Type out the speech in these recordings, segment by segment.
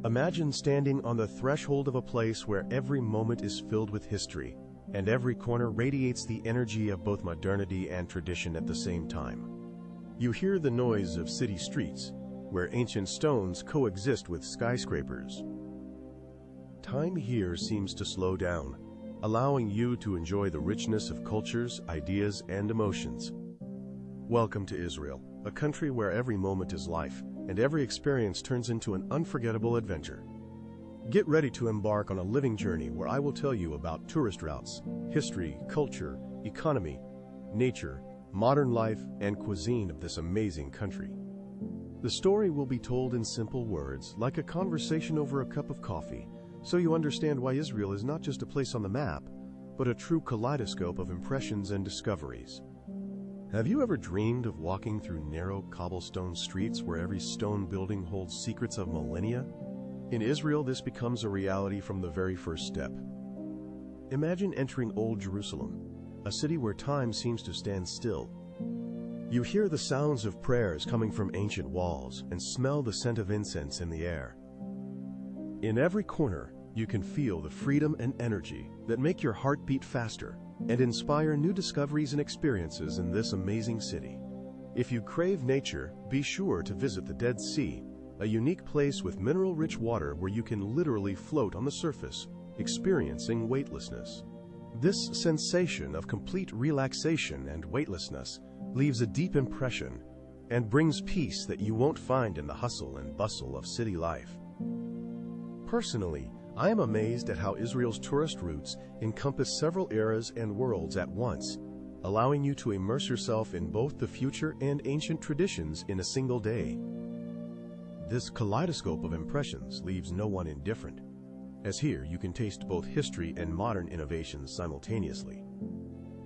Imagine standing on the threshold of a place where every moment is filled with history, and every corner radiates the energy of both modernity and tradition at the same time. You hear the noise of city streets, where ancient stones coexist with skyscrapers. Time here seems to slow down, allowing you to enjoy the richness of cultures, ideas, and emotions. Welcome to Israel, a country where every moment is life, and every experience turns into an unforgettable adventure. Get ready to embark on a living journey where I will tell you about tourist routes, history, culture, economy, nature, modern life, and cuisine of this amazing country. The story will be told in simple words, like a conversation over a cup of coffee, so you understand why Israel is not just a place on the map, but a true kaleidoscope of impressions and discoveries. Have you ever dreamed of walking through narrow cobblestone streets where every stone building holds secrets of millennia? In Israel, this becomes a reality from the very first step. Imagine entering Old Jerusalem, a city where time seems to stand still. You hear the sounds of prayers coming from ancient walls and smell the scent of incense in the air. In every corner, you can feel the freedom and energy that make your heart beat faster and inspire new discoveries and experiences in this amazing city. If you crave nature, be sure to visit the Dead Sea, a unique place with mineral-rich water where you can literally float on the surface, experiencing weightlessness. This sensation of complete relaxation and weightlessness leaves a deep impression and brings peace that you won't find in the hustle and bustle of city life. Personally, I am amazed at how Israel's tourist routes encompass several eras and worlds at once, allowing you to immerse yourself in both the future and ancient traditions in a single day. This kaleidoscope of impressions leaves no one indifferent, as here you can taste both history and modern innovations simultaneously.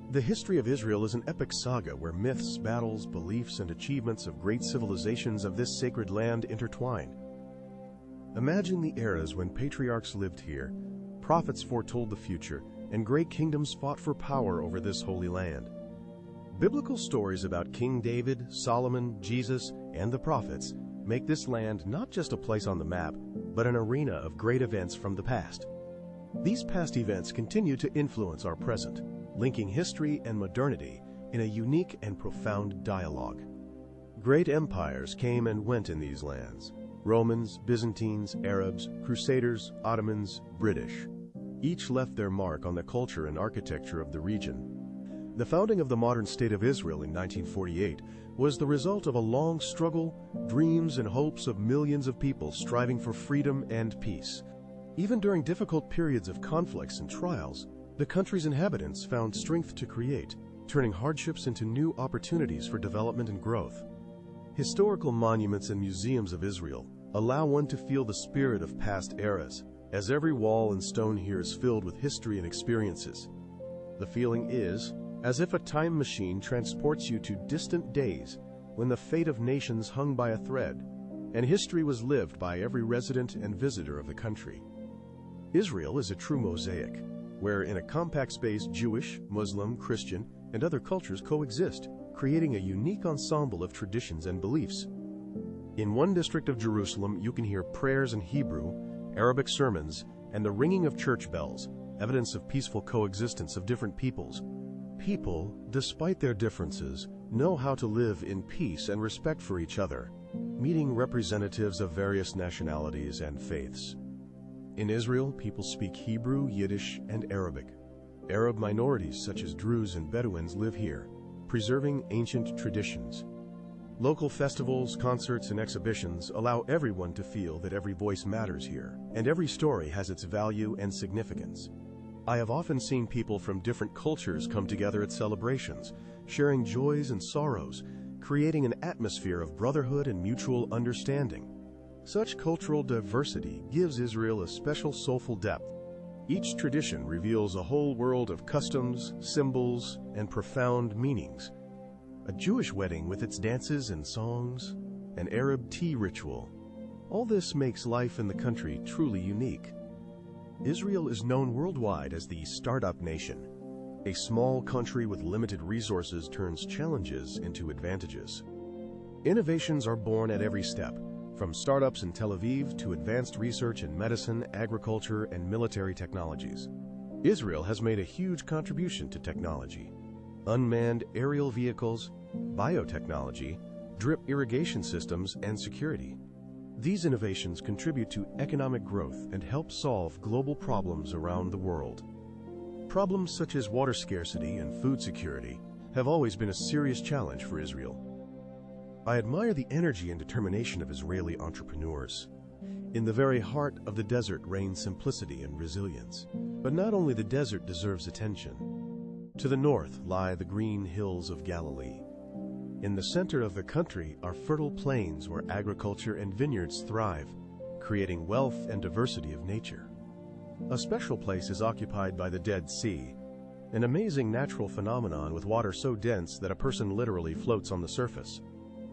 The history of Israel is an epic saga where myths, battles, beliefs, and achievements of great civilizations of this sacred land intertwine. Imagine the eras when patriarchs lived here, prophets foretold the future, and great kingdoms fought for power over this holy land. Biblical stories about King David, Solomon, Jesus, and the prophets make this land not just a place on the map, but an arena of great events from the past. These past events continue to influence our present, linking history and modernity in a unique and profound dialogue. Great empires came and went in these lands. Romans, Byzantines, Arabs, Crusaders, Ottomans, British. Each left their mark on the culture and architecture of the region. The founding of the modern state of Israel in 1948 was the result of a long struggle, dreams and hopes of millions of people striving for freedom and peace. Even during difficult periods of conflicts and trials, the country's inhabitants found strength to create, turning hardships into new opportunities for development and growth. Historical monuments and museums of Israel allow one to feel the spirit of past eras, as every wall and stone here is filled with history and experiences. The feeling is as if a time machine transports you to distant days when the fate of nations hung by a thread, and history was lived by every resident and visitor of the country. Israel is a true mosaic, where in a compact space Jewish, Muslim, Christian, and other cultures coexist, creating a unique ensemble of traditions and beliefs. In one district of Jerusalem, you can hear prayers in Hebrew, Arabic sermons, and the ringing of church bells, evidence of peaceful coexistence of different peoples. People, despite their differences, know how to live in peace and respect for each other, meeting representatives of various nationalities and faiths. In Israel, people speak Hebrew, Yiddish, and Arabic. Arab minorities such as Druze and Bedouins live here, preserving ancient traditions. Local festivals, concerts, and exhibitions allow everyone to feel that every voice matters here, and every story has its value and significance. I have often seen people from different cultures come together at celebrations, sharing joys and sorrows, creating an atmosphere of brotherhood and mutual understanding. Such cultural diversity gives Israel a special soulful depth. Each tradition reveals a whole world of customs, symbols, and profound meanings. A Jewish wedding with its dances and songs, an Arab tea ritual. All this makes life in the country truly unique. Israel is known worldwide as the startup nation. A small country with limited resources turns challenges into advantages. Innovations are born at every step, from startups in Tel Aviv to advanced research in medicine, agriculture, and military technologies. Israel has made a huge contribution to technology. Unmanned aerial vehicles, biotechnology, drip irrigation systems, and security. These innovations contribute to economic growth and help solve global problems around the world. Problems such as water scarcity and food security have always been a serious challenge for Israel. I admire the energy and determination of Israeli entrepreneurs. In the very heart of the desert reigns simplicity and resilience. But not only the desert deserves attention. To the north lie the green hills of Galilee. In the center of the country are fertile plains where agriculture and vineyards thrive, creating wealth and diversity of nature. A special place is occupied by the Dead Sea, an amazing natural phenomenon with water so dense that a person literally floats on the surface.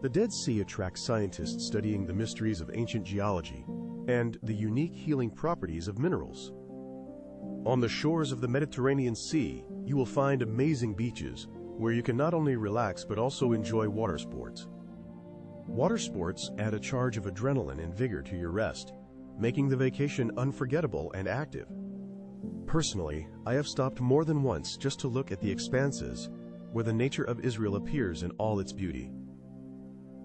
The Dead Sea attracts scientists studying the mysteries of ancient geology and the unique healing properties of minerals. On the shores of the Mediterranean Sea, you will find amazing beaches where you can not only relax but also enjoy water sports. Water sports add a charge of adrenaline and vigor to your rest, making the vacation unforgettable and active. Personally, I have stopped more than once just to look at the expanses where the nature of Israel appears in all its beauty.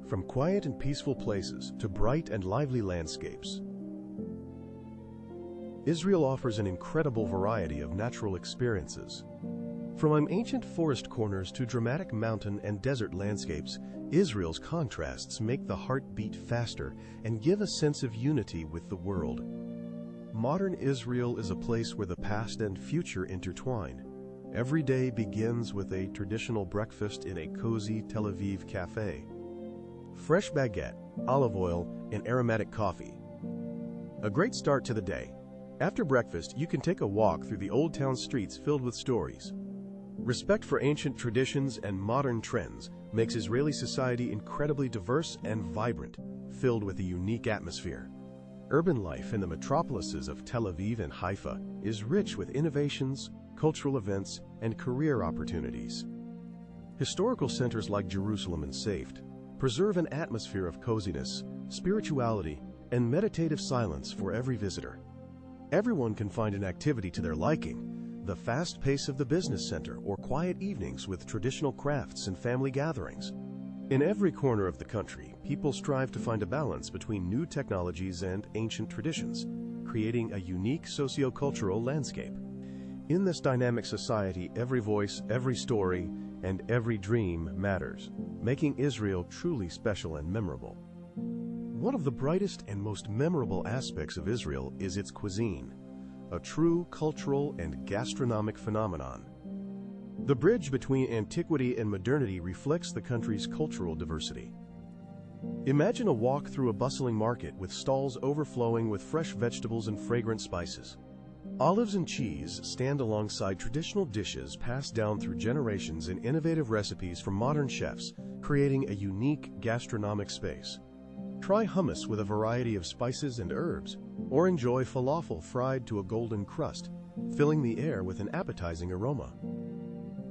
From quiet and peaceful places to bright and lively landscapes, Israel offers an incredible variety of natural experiences. From ancient forest corners to dramatic mountain and desert landscapes, Israel's contrasts make the heart beat faster and give a sense of unity with the world. Modern Israel is a place where the past and future intertwine. Every day begins with a traditional breakfast in a cozy Tel Aviv cafe. Fresh baguette, olive oil, and aromatic coffee. A great start to the day. After breakfast, you can take a walk through the old town streets filled with stories. Respect for ancient traditions and modern trends makes Israeli society incredibly diverse and vibrant, filled with a unique atmosphere. Urban life in the metropolises of Tel Aviv and Haifa is rich with innovations, cultural events, and career opportunities. Historical centers like Jerusalem and Safed preserve an atmosphere of coziness, spirituality, and meditative silence for every visitor. Everyone can find an activity to their liking, the fast pace of the business center or quiet evenings with traditional crafts and family gatherings. In every corner of the country, people strive to find a balance between new technologies and ancient traditions, creating a unique socio-cultural landscape. In this dynamic society, every voice, every story, and every dream matters, making Israel truly special and memorable. One of the brightest and most memorable aspects of Israel is its cuisine, a true cultural and gastronomic phenomenon. The bridge between antiquity and modernity reflects the country's cultural diversity. Imagine a walk through a bustling market with stalls overflowing with fresh vegetables and fragrant spices. Olives and cheese stand alongside traditional dishes passed down through generations and innovative recipes from modern chefs, creating a unique gastronomic space. Try hummus with a variety of spices and herbs, or enjoy falafel fried to a golden crust, filling the air with an appetizing aroma.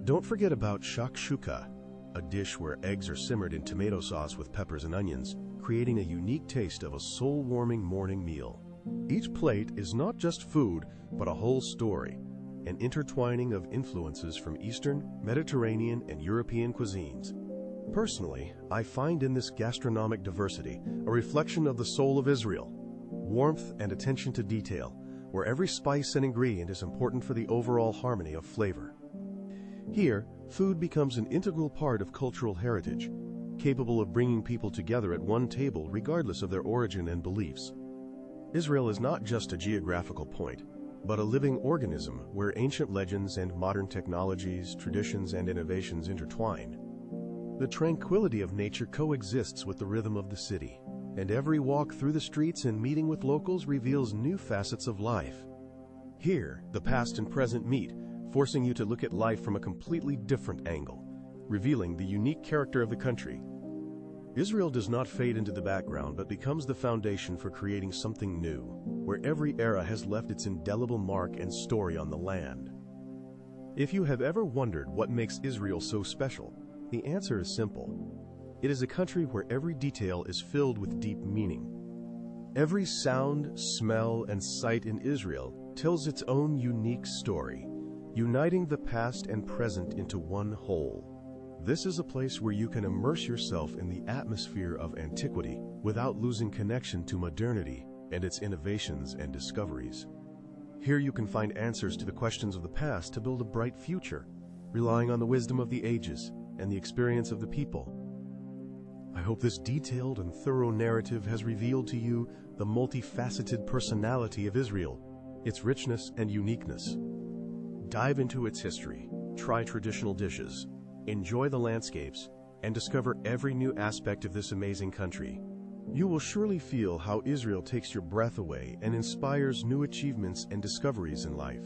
Don't forget about shakshuka, a dish where eggs are simmered in tomato sauce with peppers and onions, creating a unique taste of a soul-warming morning meal. Each plate is not just food, but a whole story, an intertwining of influences from Eastern, Mediterranean, and European cuisines. Personally, I find in this gastronomic diversity a reflection of the soul of Israel, warmth and attention to detail, where every spice and ingredient is important for the overall harmony of flavor. Here, food becomes an integral part of cultural heritage, capable of bringing people together at one table regardless of their origin and beliefs. Israel is not just a geographical point, but a living organism where ancient legends and modern technologies, traditions, and innovations intertwine. The tranquility of nature coexists with the rhythm of the city, and every walk through the streets and meeting with locals reveals new facets of life. Here, the past and present meet, forcing you to look at life from a completely different angle, revealing the unique character of the country. Israel does not fade into the background, but becomes the foundation for creating something new, where every era has left its indelible mark and story on the land. If you have ever wondered what makes Israel so special, the answer is simple. It is a country where every detail is filled with deep meaning. Every sound, smell, and sight in Israel tells its own unique story, uniting the past and present into one whole. This is a place where you can immerse yourself in the atmosphere of antiquity without losing connection to modernity and its innovations and discoveries. Here you can find answers to the questions of the past to build a bright future, relying on the wisdom of the ages and the experience of the people. I hope this detailed and thorough narrative has revealed to you the multifaceted personality of Israel, its richness and uniqueness. Dive into its history, try traditional dishes, enjoy the landscapes, and discover every new aspect of this amazing country. You will surely feel how Israel takes your breath away and inspires new achievements and discoveries in life.